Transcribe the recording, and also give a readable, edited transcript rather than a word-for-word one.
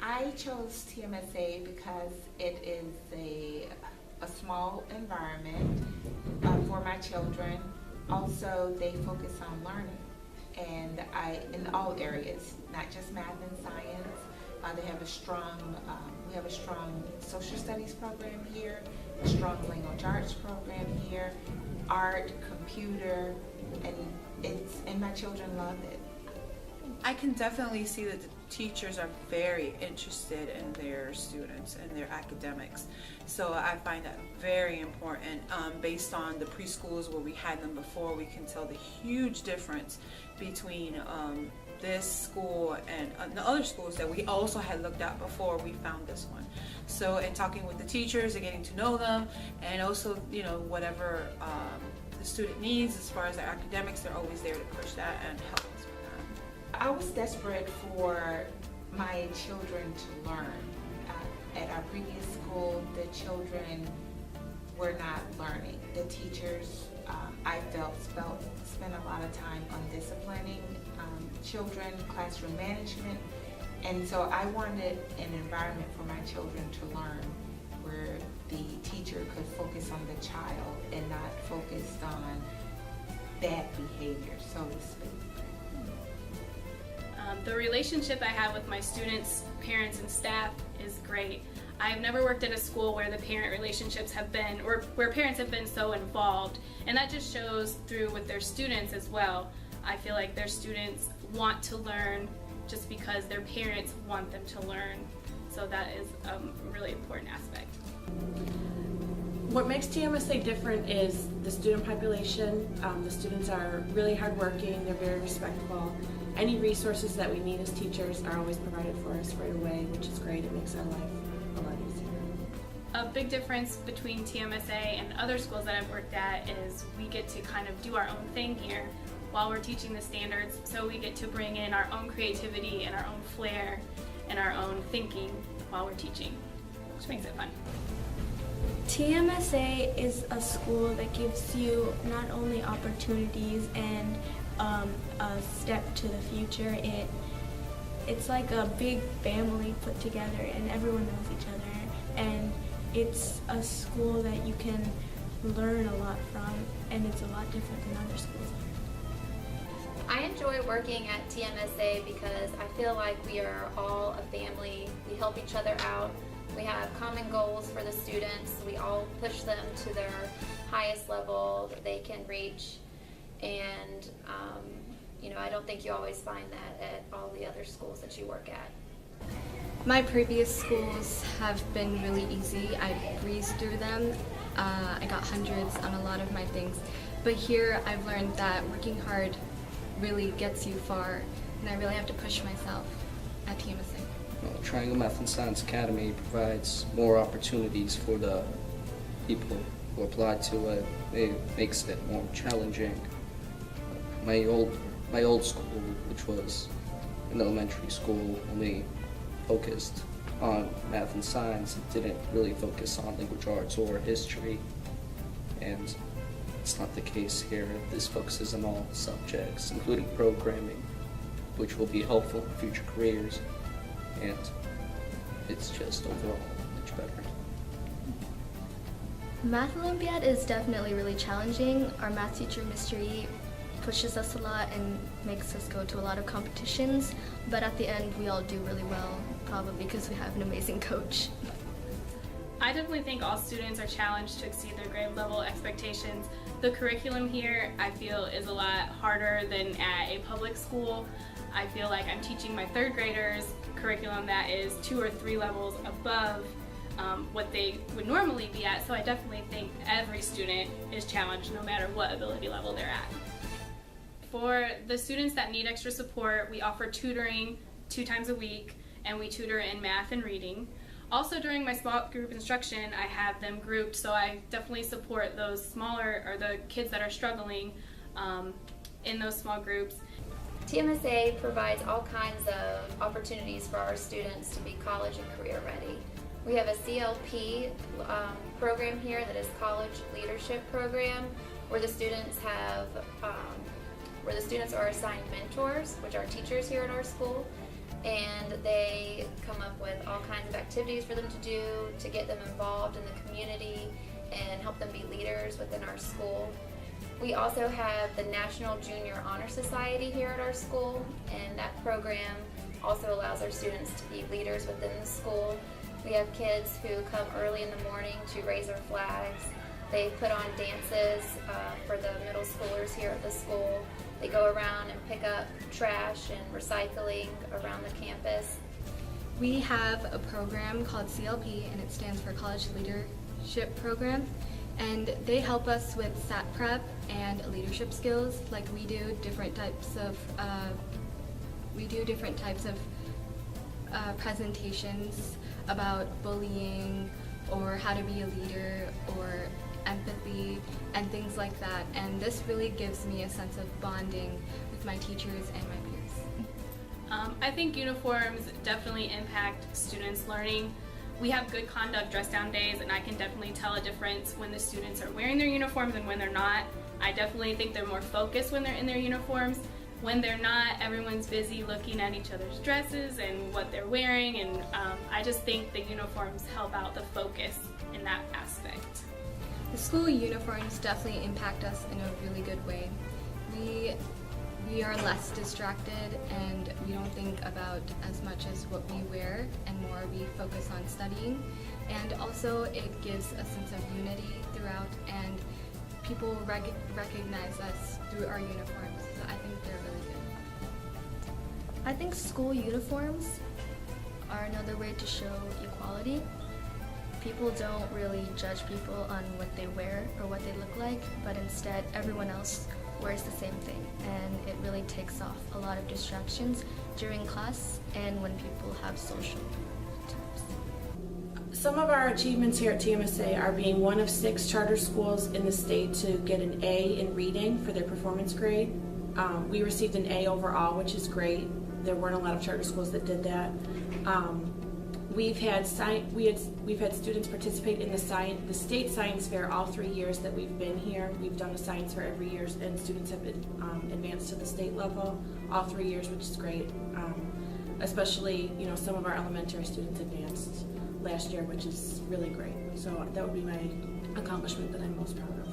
I chose TMSA because it is a small environment for my children. Also, they focus on learning, and in all areas, not just math and science. They have we have a strong social studies program here, a strong language arts program here, art, computer, and my children love it. I can definitely see that the teachers are very interested in their students and their academics. So I find that very important. Based on the preschools where we had them before, we can tell the huge difference between this school and the other schools that we also had looked at before we found this one. So in talking with the teachers and getting to know them, and also whatever the student needs as far as their academics, they're always there to push that and help us with that. I was desperate for my children to learn. At our previous school, the children were not learning. The teachers, I felt, spent a lot of time on disciplining children, classroom management, and so I wanted an environment for my children to learn where the teacher could focus on the child and not focus on bad behavior, so to speak. The relationship I have with my students, parents, and staff is great. I've never worked at a school where the parent relationships have been, or where parents have been so involved, and that just shows through with their students as well. I feel like their students want to learn just because their parents want them to learn, so that is a really important aspect. What makes TMSA different is the student population. The students are really hardworking, they're very respectful. Any resources that we need as teachers are always provided for us right away, which is great. It makes our life a lot easier. A big difference between TMSA and other schools that I've worked at is we get to kind of do our own thing here while we're teaching the standards, so we get to bring in our own creativity and our own flair and our own thinking while we're teaching, which makes it fun. TMSA is a school that gives you not only opportunities and a step to the future. It's like a big family put together, and everyone knows each other, and it's a school that you can learn a lot from, and it's a lot different than other schools. I enjoy working at TMSA because I feel like we are all a family. We help each other out. We have common goals for the students. We all push them to their highest level that they can reach. And I don't think you always find that at all the other schools that you work at. My previous schools have been really easy. I breezed through them. I got hundreds on a lot of my things. But here I've learned that working hard really gets you far, and I really have to push myself at TMSA. Well, Triangle Math and Science Academy provides more opportunities for the people who apply to it. It makes it more challenging. My old school, which was an elementary school, only focused on math and science. It didn't really focus on language arts or history, and it's not the case here. This focuses on all subjects, including programming, which will be helpful in future careers, and it's just overall much better. Math Olympiad is definitely really challenging. Our math teacher, Mr. E, pushes us a lot and makes us go to a lot of competitions, but at the end we all do really well, probably because we have an amazing coach. I definitely think all students are challenged to exceed their grade level expectations. The curriculum here, I feel, is a lot harder than at a public school. I feel like I'm teaching my third graders curriculum that is 2 or 3 levels above what they would normally be at, so I definitely think every student is challenged no matter what ability level they're at. For the students that need extra support, we offer tutoring 2 times a week, and we tutor in math and reading. Also, during my small group instruction, I have them grouped, so I definitely support those smaller, or the kids that are struggling in those small groups. TMSA provides all kinds of opportunities for our students to be college and career ready. We have a CLP program here that is College Leadership Program, where the students are assigned mentors, which are teachers here at our school. and they come up with all kinds of activities for them to do to get them involved in the community and help them be leaders within our school. We also have the National Junior Honor Society here at our school, and that program also allows our students to be leaders within the school. We have kids who come early in the morning to raise their flags. They put on dances for the middle schoolers here at the school. They go around and pick up trash and recycling around the campus. We have a program called CLP, and it stands for College Leadership Program, and they help us with SAT prep and leadership skills. Like we do different types of presentations about bullying or how to be a leader or empathy and things like that, and this really gives me a sense of bonding with my teachers and my peers. I think uniforms definitely impact students' learning. We have good conduct dress down days, and I can definitely tell a difference when the students are wearing their uniforms and when they're not. I definitely think they're more focused when they're in their uniforms. When they're not, everyone's busy looking at each other's dresses and what they're wearing, and I just think the uniforms help out the focus in that aspect. The school uniforms definitely impact us in a really good way. We are less distracted, and we don't think about as much as what we wear, and more we focus on studying. And also it gives a sense of unity throughout, and people recognize us through our uniforms, so I think they're really good. I think school uniforms are another way to show equality. People don't really judge people on what they wear or what they look like, but instead everyone else wears the same thing, and it really takes off a lot of distractions during class and when people have social times. Some of our achievements here at TMSA are being one of 6 charter schools in the state to get an A in reading for their performance grade. We received an A overall, which is great. There weren't a lot of charter schools that did that. We've had students participate in the state science fair all 3 years that we've been here. We've done a science fair every year, and students have been advanced to the state level all 3 years, which is great. Especially, some of our elementary students advanced last year, which is really great. So that would be my accomplishment that I'm most proud of.